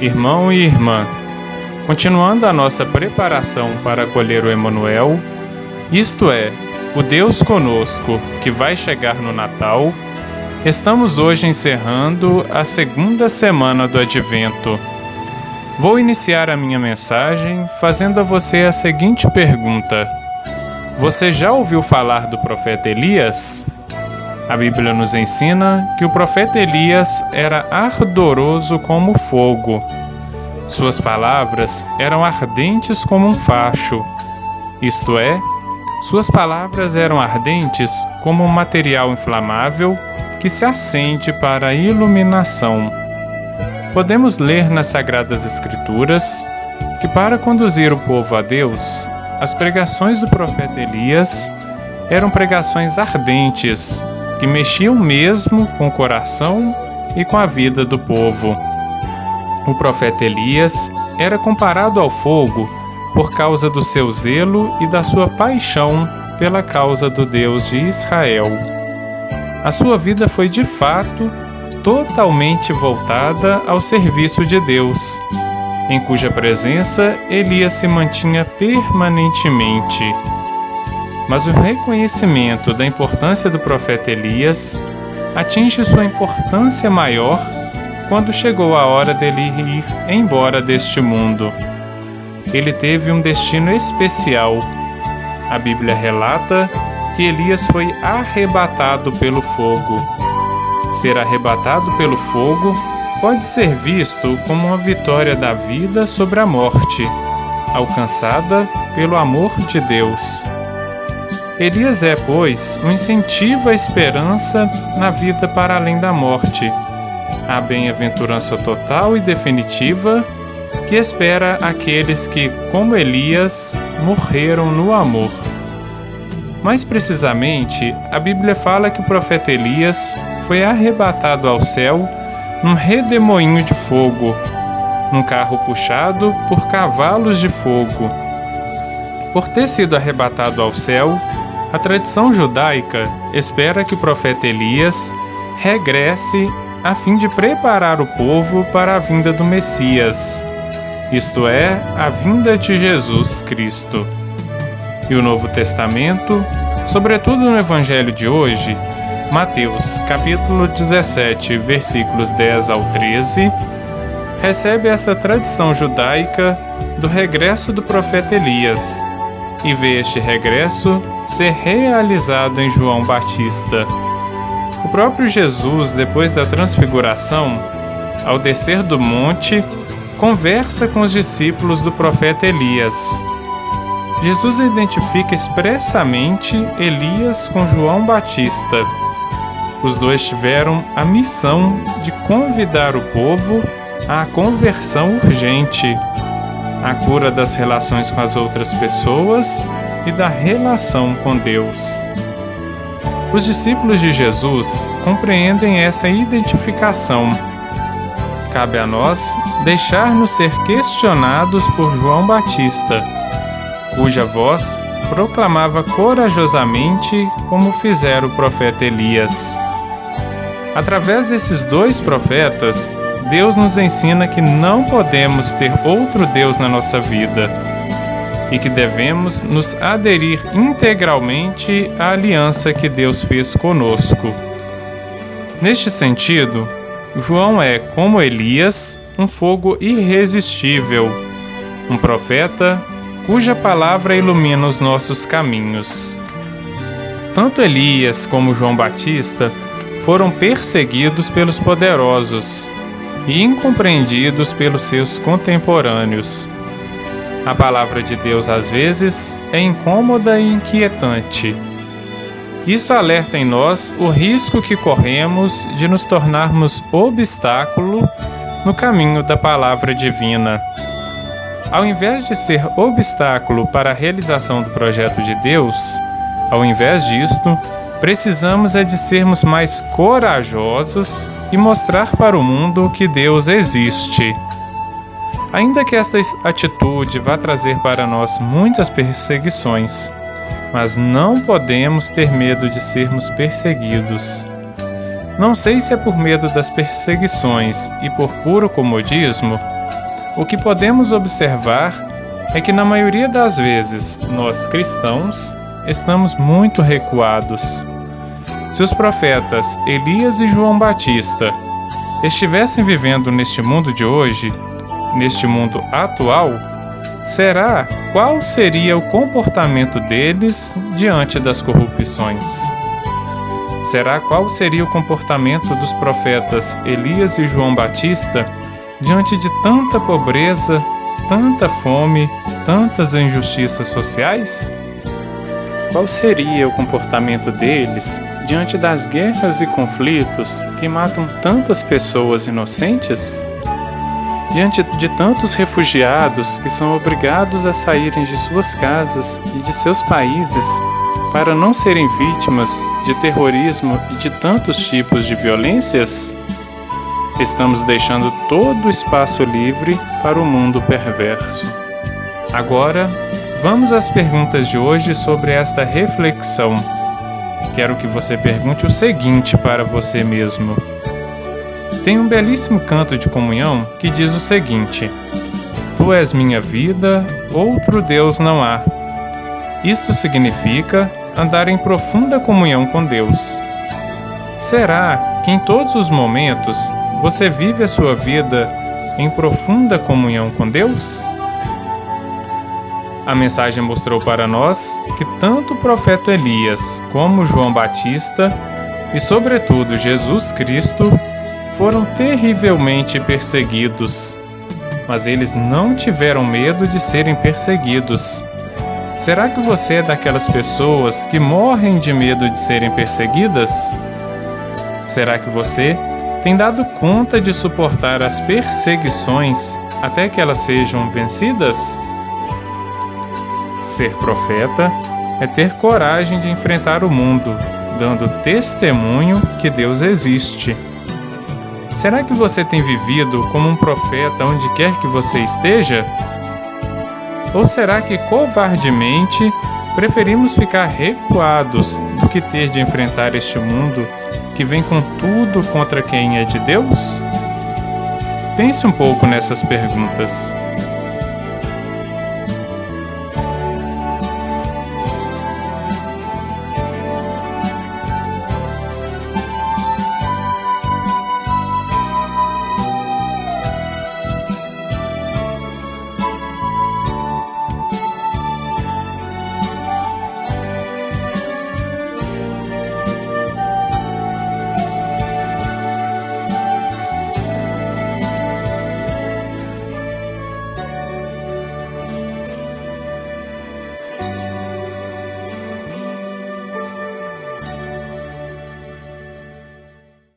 Irmão e irmã, continuando a nossa preparação para acolher o Emanuel, isto é, o Deus conosco que vai chegar no Natal, estamos hoje encerrando a segunda semana do Advento. Vou iniciar a minha mensagem fazendo a você a seguinte pergunta: você já ouviu falar do profeta Elias? A Bíblia nos ensina que o profeta Elias era ardoroso como fogo. Suas palavras eram ardentes como um facho, isto é, suas palavras eram ardentes como um material inflamável que se acende para a iluminação. Podemos ler nas Sagradas Escrituras que, para conduzir o povo a Deus, as pregações do profeta Elias eram pregações ardentes, que mexiam mesmo com o coração e com a vida do povo. O profeta Elias era comparado ao fogo por causa do seu zelo e da sua paixão pela causa do Deus de Israel. A sua vida foi, de fato, totalmente voltada ao serviço de Deus, em cuja presença Elias se mantinha permanentemente. Mas o reconhecimento da importância do profeta Elias atinge sua importância maior quando chegou a hora dele ir embora deste mundo. Ele teve um destino especial. A Bíblia relata que Elias foi arrebatado pelo fogo. Ser arrebatado pelo fogo pode ser visto como uma vitória da vida sobre a morte, alcançada pelo amor de Deus. Elias é, pois, um incentivo à esperança na vida para além da morte, a bem-aventurança total e definitiva que espera aqueles que, como Elias, morreram no amor. Mais precisamente, a Bíblia fala que o profeta Elias foi arrebatado ao céu num redemoinho de fogo, num carro puxado por cavalos de fogo. Por ter sido arrebatado ao céu, a tradição judaica espera que o profeta Elias regresse a fim de preparar o povo para a vinda do Messias, isto é, a vinda de Jesus Cristo. E o Novo Testamento, sobretudo no Evangelho de hoje, Mateus, capítulo 17, versículos 10 ao 13, recebe essa tradição judaica do regresso do profeta Elias, e vê este regresso ser realizado em João Batista. O próprio Jesus, depois da transfiguração, ao descer do monte, conversa com os discípulos do profeta Elias. Jesus identifica expressamente Elias com João Batista. Os dois tiveram a missão de convidar o povo à conversão urgente, à cura das relações com as outras pessoas e da relação com Deus. Os discípulos de Jesus compreendem essa identificação. Cabe a nós deixar-nos ser questionados por João Batista, cuja voz proclamava corajosamente como fizera o profeta Elias. Através desses dois profetas, Deus nos ensina que não podemos ter outro Deus na nossa vida e que devemos nos aderir integralmente à aliança que Deus fez conosco. Neste sentido, João é, como Elias, um fogo irresistível, um profeta cuja palavra ilumina os nossos caminhos. Tanto Elias como João Batista foram perseguidos pelos poderosos e incompreendidos pelos seus contemporâneos. A palavra de Deus, às vezes, é incômoda e inquietante. Isto alerta em nós o risco que corremos de nos tornarmos obstáculo no caminho da palavra divina. Ao invés de ser obstáculo para a realização do projeto de Deus, ao invés disto, precisamos de sermos mais corajosos e mostrar para o mundo que Deus existe. Ainda que esta atitude vá trazer para nós muitas perseguições, mas não podemos ter medo de sermos perseguidos. Não sei se é por medo das perseguições e por puro comodismo, o que podemos observar é que, na maioria das vezes, nós cristãos estamos muito recuados. Se os profetas Elias e João Batista estivessem vivendo neste mundo de hoje, neste mundo atual, qual seria o comportamento deles diante das corrupções? Qual seria o comportamento dos profetas Elias e João Batista diante de tanta pobreza, tanta fome, tantas injustiças sociais? Qual seria o comportamento deles diante das guerras e conflitos que matam tantas pessoas inocentes? Diante de tantos refugiados que são obrigados a saírem de suas casas e de seus países para não serem vítimas de terrorismo e de tantos tipos de violências? Estamos deixando todo o espaço livre para o mundo perverso. Agora, vamos às perguntas de hoje sobre esta reflexão. Quero que você pergunte o seguinte para você mesmo. Tem um belíssimo canto de comunhão que diz o seguinte: Tu és minha vida, outro Deus não há. Isto significa andar em profunda comunhão com Deus. Será que em todos os momentos você vive a sua vida em profunda comunhão com Deus? A mensagem mostrou para nós que tanto o profeta Elias como João Batista e, sobretudo, Jesus Cristo foram terrivelmente perseguidos, mas eles não tiveram medo de serem perseguidos. Será que você é daquelas pessoas que morrem de medo de serem perseguidas? Será que você tem dado conta de suportar as perseguições até que elas sejam vencidas? Ser profeta é ter coragem de enfrentar o mundo, dando testemunho que Deus existe. Será que você tem vivido como um profeta onde quer que você esteja? Ou será que covardemente preferimos ficar recuados do que ter de enfrentar este mundo que vem com tudo contra quem é de Deus? Pense um pouco nessas perguntas.